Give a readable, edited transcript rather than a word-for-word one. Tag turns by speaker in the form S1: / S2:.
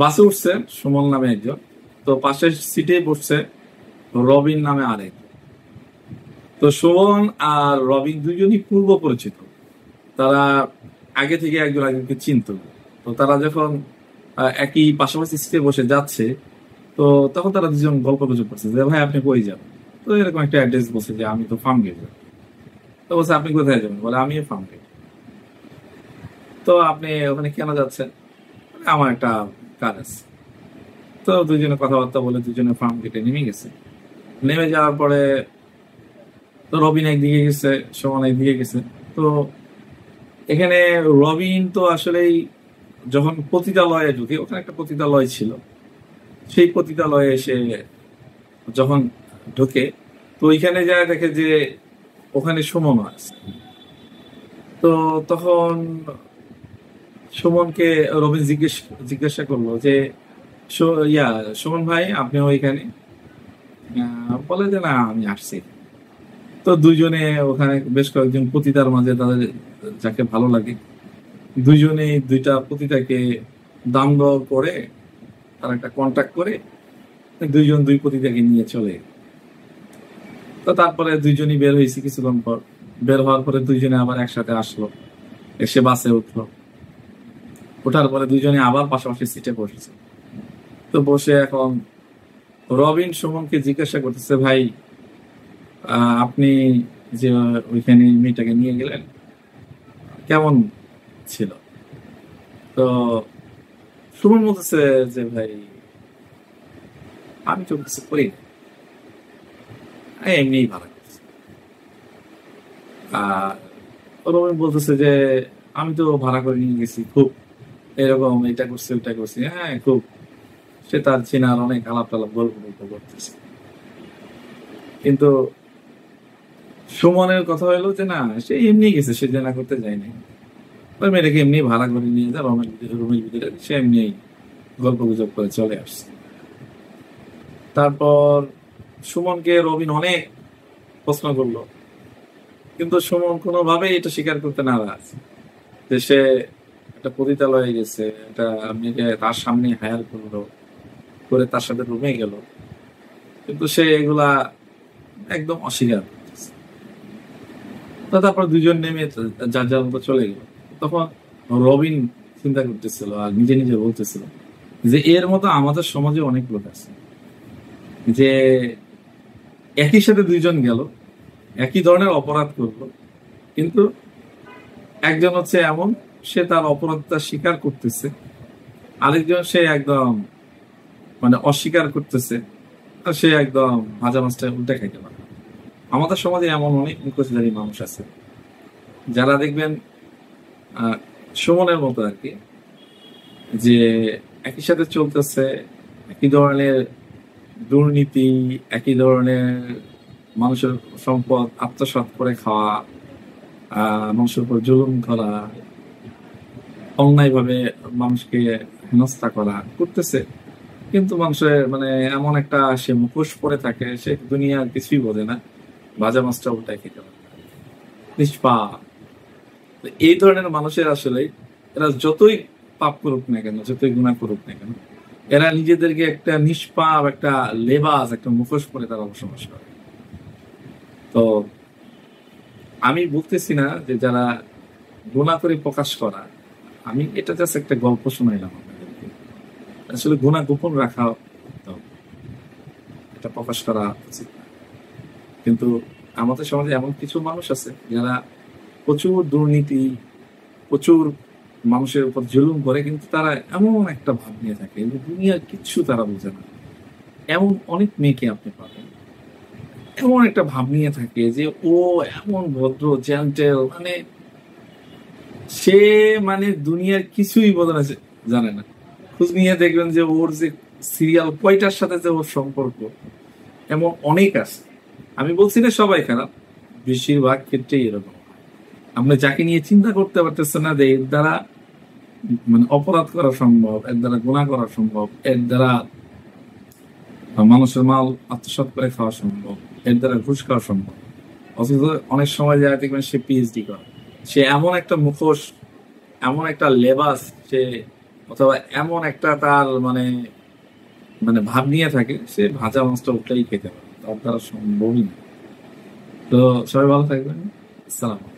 S1: বাসে উঠছে সুমন নামে একজন, তো পাশের সিটে বসছে রবিন নামে আরেক। তো সুমন আর রবিন দুজনই পূর্ব পরিচিত, তারা আগে থেকে একজন একজনকে চিনত। তো তারা যখন একই পাশাপাশি সিটে বসে যাচ্ছে, তো তখন তারা দুজন গল্প গুজব করছে যে ভাই আপনি কই যাবেন। তো এরকম একটা অ্যাড্রেস বলছে যে আমি তো ফার্ম গেট যাব। তো বলছে আপনি কোথায় যাবেন, বলে আমিও ফার্ম গেট। তো আপনি ওখানে কেন যাচ্ছেন, বলে, আমার একটা কাজ আছে। তো দুজনে কথাবার্তা বলে দুজনে ফার্ম গেটে নেমে গেছে। নেমে যাওয়ার পরে তো রবিন একদিকে গেছে, সুমন একদিকে গেছে। তো এখানে রবিন তো আসলেই যখন পতিতালয়ে ঢুকে, ওখানে একটা পতিতালয় ছিল, সেই পতিতালয়ে এসে যখন ঢোকে, তো ওইখানে যায় দেখে যে ওখানে সুমন আছে। তো তখন সুমনকে রবিন জিজ্ঞাসা করলো যে সুমন ভাই আপনি ওইখানে, বলে যে না আমি আসছি। তো দুইজনে ওখানে বেশ কয়েকজন পতিতার মাঝে তাদের যাকে ভালো লাগে, দুইজনে দুইটা পতিতাকে দাম দর করে তার একটা কন্ট্যাক্ট করে দুইজন দুই পতিতাকে নিয়ে চলে। তো তারপরে দুইজনই বের হয়েছে কিছুক্ষণ পর। বের হওয়ার পরে দুইজনে আবার একসাথে আসলো, এসে বাসে উঠলো। ওঠার পরে দুইজনে আবার পাশাপাশি সিটে বসেছে। তো বসে এখন রবিন সুমনকে জিজ্ঞাসা করতেছে, ভাই আপনি যে ওইখানে মেয়েটাকে নিয়ে গেলেন কেমন ছিল? তো সুমন বলতেছে যে ভাই আমি তো কিছু করি না, এমনি ভাড়া করছি। আর রবিন বলতেছে যে আমি তো ভাড়া করে নিয়ে গেছি, খুব এরকম এটা করছি ওইটা করছি, হ্যাঁ খুব। সে তার চেনার অনেক আলাপ টালাপ গল্প গল্প করতেছে। কিন্তু সুমনের কথা হলো যে না, সে এমনি গেছে, সে জানা করতে যায়নি। ওই মেয়েটাকে এমনি ভাড়া করে নিয়ে যা রুমের ভিতরে, সে এমনি গল্প গুজব করে চলে আসছে। তারপর সুমনকে রবিন অনেক প্রশ্ন করলো, কিন্তু সুমন কোনোভাবেই এটা স্বীকার করতে নারাজ যে সে একটা পতিতালয়ে গেছে, একটা মেয়েকে তার সামনে হায়ার করলো, করে তার সাথে রুমে গেল, কিন্তু সে এগুলা একদম অস্বীকার করতেছে। তো তারপর দুজন নেমে যার যার মতো চলে গেল। তখন রবিন চিন্তা করতেছিল আর নিজে নিজে বলতেছিল যে এর মতো আমাদের সমাজে অনেক লোক আছে, যে একই সাথে দুইজন গেল, একই ধরনের অপরাধ করলো, কিন্তু একজন হচ্ছে এমন, সে তার অপরাধটা স্বীকার করতেছে, আরেকজন সে একদম মানে অস্বীকার করতেছে, আর সে একদম ভাজা মাছটা উল্টে খাইতে পারে। আমাদের সমাজে এমন অনেক মুখোশধারী মানুষ আছে যারা দেখবেন সুমনের মতো আর কি, যে একই সাথে চলতেছে, একই ধরনের দুর্নীতি, একই ধরনের মানুষের সম্পদ আত্মসাৎ করে খাওয়া, মানুষের উপর জুলুম করা, অন্যায়ভাবে মানুষকে হেনস্থা করা করতেছে। কিন্তু মানুষের মানে এমন একটা সে মুখোশ পরে থাকে, সে দুনিয়ার কিছুই বোঝে না, ভাজা মাছটা উল্টায় খেতে পারে, নিষ্পাপ। এই ধরনের মানুষের আসলে এরা যতই পাপ করুক না কেন, যতই গুনাহ করুক না কেন, এরা নিজেদেরকে একটা নিষ্পাপ, একটা লেবাস, একটা মুখোশ পরে তারা বসবাস করে। তো আমি বলতেছি না যে যারা গুনাহ করে প্রকাশ করা, আমি এটা জাস্ট একটা গল্প শোনাইলাম আপনাদেরকে। আসলে গুনাহ গোপন রাখা উত্তম, এটা প্রকাশ করা উচিত না। কিন্তু আমাদের সমাজে এমন কিছু মানুষ আছে যারা প্রচুর দুর্নীতি, প্রচুর মানুষের উপর জুলুম করে, কিন্তু তারা এমন একটা ভাব নিয়ে থাকে যে দুনিয়ার কিচ্ছু তারা বোঝে না। এমন অনেক মেয়েকে আপনি পাবেন এমন একটা ভাব নিয়ে থাকে যে ও এমন ভদ্র জেন্টেল, মানে সে মানে দুনিয়ার কিছুই বোঝে না, জানে না। খোঁজ নিয়ে দেখবেন যে ওর যে সিরিয়াল কয়টার সাথে যে ওর সম্পর্ক, এমন অনেক আছে। আমি বলছি না সবাই খারাপ, বেশিরভাগ ক্ষেত্রেই এরকম। আপনি যাকে নিয়ে চিন্তা করতে পারতেছেন না যে এর দ্বারা মানে অপরাধ করা সম্ভব, এর দ্বারা গুনাহ করা সম্ভব, এর দ্বারা মানুষের মাল আত্মসাৎ করে খাওয়া সম্ভব, এর দ্বারা ঘুষ খাওয়া সম্ভব, অথচ অনেক সময় যায় দেখবেন সে পিএইচডি করে, সে এমন একটা মুখোশ, এমন একটা লেবাস সে অথবা এমন একটা তার মানে মানে ভাব নিয়ে থাকে, সে ভাজা মাছটা উঠলেই খেতে পারে, তার দ্বারা সম্ভবই না। তো সবাই ভালো থাকবেন। আসসালাম।